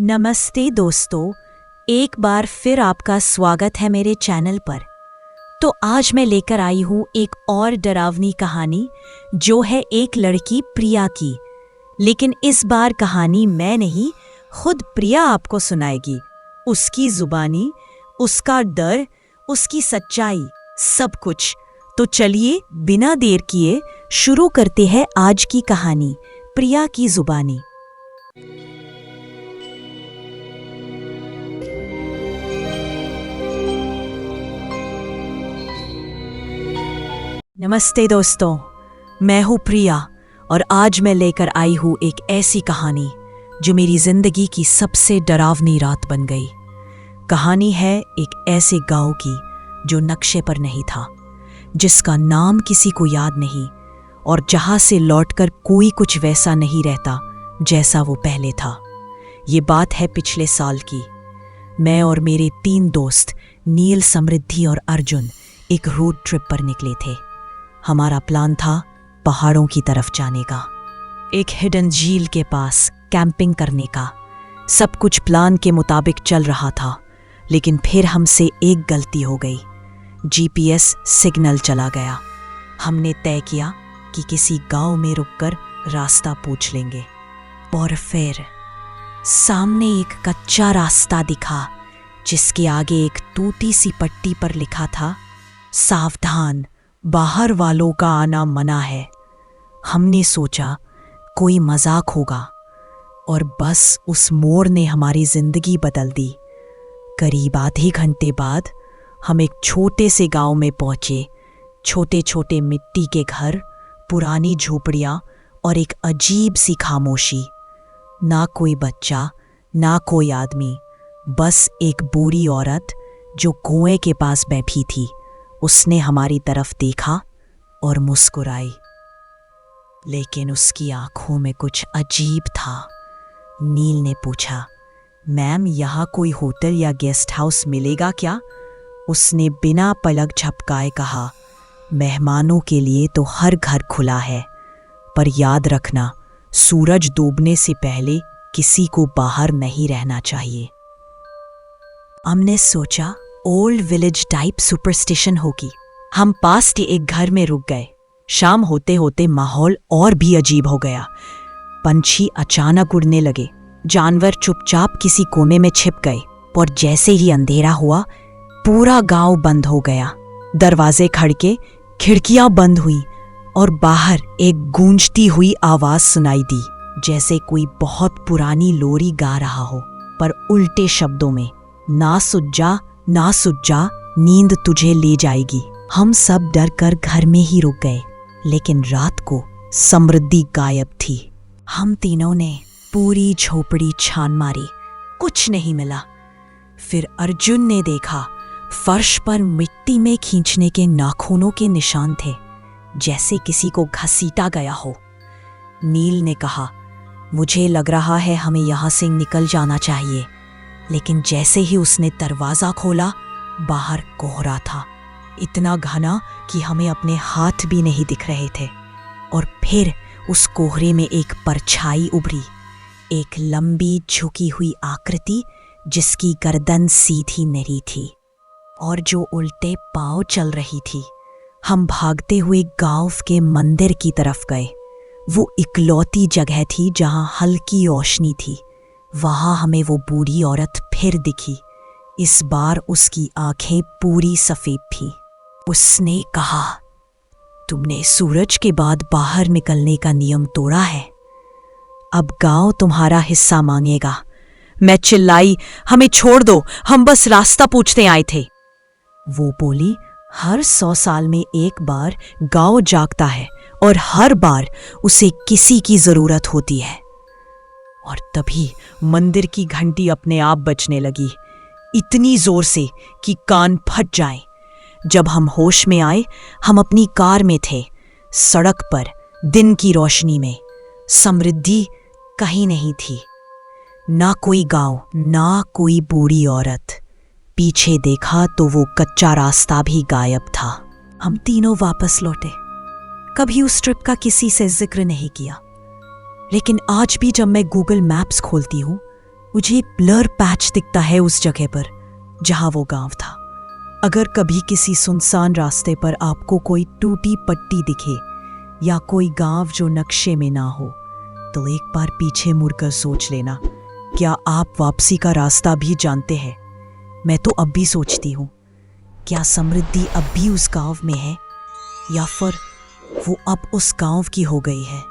नमस्ते दोस्तों, एक बार फिर आपका स्वागत है मेरे चैनल पर। तो आज मैं लेकर आई हूँ एक और डरावनी कहानी जो है एक लड़की प्रिया की। लेकिन इस बार कहानी मैं नहीं, खुद प्रिया आपको सुनाएगी। उसकी जुबानी, उसका डर, उसकी सच्चाई, सब कुछ। तो चलिए बिना देर किए शुरू करते हैं आज की कहानी, प्रिया की जुबानी। नमस्ते दोस्तों, मैं हूँ प्रिया और आज मैं लेकर आई हूँ एक ऐसी कहानी जो मेरी जिंदगी की सबसे डरावनी रात बन गई। कहानी है एक ऐसे गांव की जो नक्शे पर नहीं था, जिसका नाम किसी को याद नहीं और जहां से लौटकर कोई कुछ वैसा नहीं रहता जैसा वो पहले था। ये बात है पिछले साल की। मैं और मेरे 3 दोस्त नील, समृद्धि और अर्जुन एक रोड ट्रिप पर निकले थे। हमारा प्लान था पहाड़ों की तरफ जाने का, एक हिडन झील के पास कैंपिंग करने का। सब कुछ प्लान के मुताबिक चल रहा था, लेकिन फिर हमसे एक गलती हो गई। जीपीएस सिग्नल चला गया। हमने तय किया कि किसी गांव में रुककर रास्ता पूछ लेंगे। और फिर सामने एक कच्चा रास्ता दिखा, जिसके आगे एक टूटी सी पट्टी पर लिखा था, सावधान, बाहर वालों का आना मना है। हमने सोचा कोई मजाक होगा, और बस उस मोड़ ने हमारी जिंदगी बदल दी। करीब आधे घंटे बाद हम एक छोटे से गांव में पहुंचे। छोटे छोटे मिट्टी के घर, पुरानी झोपड़ियां और एक अजीब सी खामोशी। ना कोई बच्चा, ना कोई आदमी, बस एक बूढ़ी औरत जो कुएं के पास बैठी थी। उसने हमारी तरफ देखा और मुस्कुराई, लेकिन उसकी आंखों में कुछ अजीब था। नील ने पूछा, मैम, यहाँ कोई होटल या गेस्ट हाउस मिलेगा क्या? उसने बिना पलक झपकाए कहा, मेहमानों के लिए तो हर घर खुला है, पर याद रखना, सूरज डूबने से पहले किसी को बाहर नहीं रहना चाहिए। हमने सोचा ओल्ड विलेज टाइप सुपरस्टिशन होगी। हम पास के एक घर में रुक गए। शाम होते होते माहौल और भी अजीब हो गया। पंछी अचानक उड़ने लगे, जानवर चुपचाप किसी कोने में छिप गए, और जैसे ही अंधेरा हुआ पूरा गांव बंद हो गया। दरवाजे खड़के, खिड़कियां बंद हुई और बाहर एक गूंजती हुई आवाज सुनाई दी, जैसे कोई बहुत पुरानी लोरी गा रहा हो, पर उल्टे शब्दों में, ना सुज्जा, ना सुज्जा, नींद तुझे ले जाएगी। हम सब डर कर घर में ही रुक गए। लेकिन रात को समृद्धि गायब थी। हम तीनों ने पूरी झोपड़ी छान मारी, कुछ नहीं मिला। फिर अर्जुन ने देखा, फर्श पर मिट्टी में खींचने के नाखूनों के निशान थे, जैसे किसी को घसीटा गया हो। नील ने कहा, मुझे लग रहा है हमें यहां से निकल जाना चाहिए। लेकिन जैसे ही उसने दरवाजा खोला, बाहर कोहरा था, इतना घना कि हमें अपने हाथ भी नहीं दिख रहे थे। और फिर उस कोहरे में एक परछाई उभरी, एक लंबी झुकी हुई आकृति जिसकी गर्दन सीधी नहीं थी और जो उल्टे पांव चल रही थी। हम भागते हुए गांव के मंदिर की तरफ गए। वो इकलौती जगह थी जहां हल्की रोशनी थी। वहां हमें वो बूढ़ी औरत फिर दिखी। इस बार उसकी आंखें पूरी सफेद थी। उसने कहा, तुमने सूरज के बाद बाहर निकलने का नियम तोड़ा है। अब गांव तुम्हारा हिस्सा मांगेगा। मैं चिल्लाई, हमें छोड़ दो, हम बस रास्ता पूछते आए थे। वो बोली, हर 100 साल में एक बार गांव जागता है और हर बार उसे किसी की जरूरत होती है। और तभी मंदिर की घंटी अपने आप बजने लगी, इतनी जोर से कि कान फट जाए। जब हम होश में आए, हम अपनी कार में थे, सड़क पर दिन की रोशनी में। समृद्धि कहीं नहीं थी, ना कोई गांव, ना कोई बूढ़ी औरत। पीछे देखा तो वो कच्चा रास्ता भी गायब था। हम तीनों वापस लौटे। कभी उस ट्रिप का किसी से जिक्र नहीं किया, लेकिन आज भी जब मैं गूगल मैप्स खोलती हूँ, मुझे ब्लर पैच दिखता है उस जगह पर जहां वो गांव था। अगर कभी किसी सुनसान रास्ते पर आपको कोई टूटी पट्टी दिखे या कोई गांव जो नक्शे में ना हो, तो एक बार पीछे मुड़कर सोच लेना, क्या आप वापसी का रास्ता भी जानते हैं? मैं तो अब भी सोचती हूँ, क्या समृद्धि अब भी उस गांव में है या फिर वो अब उस गांव की हो गई है?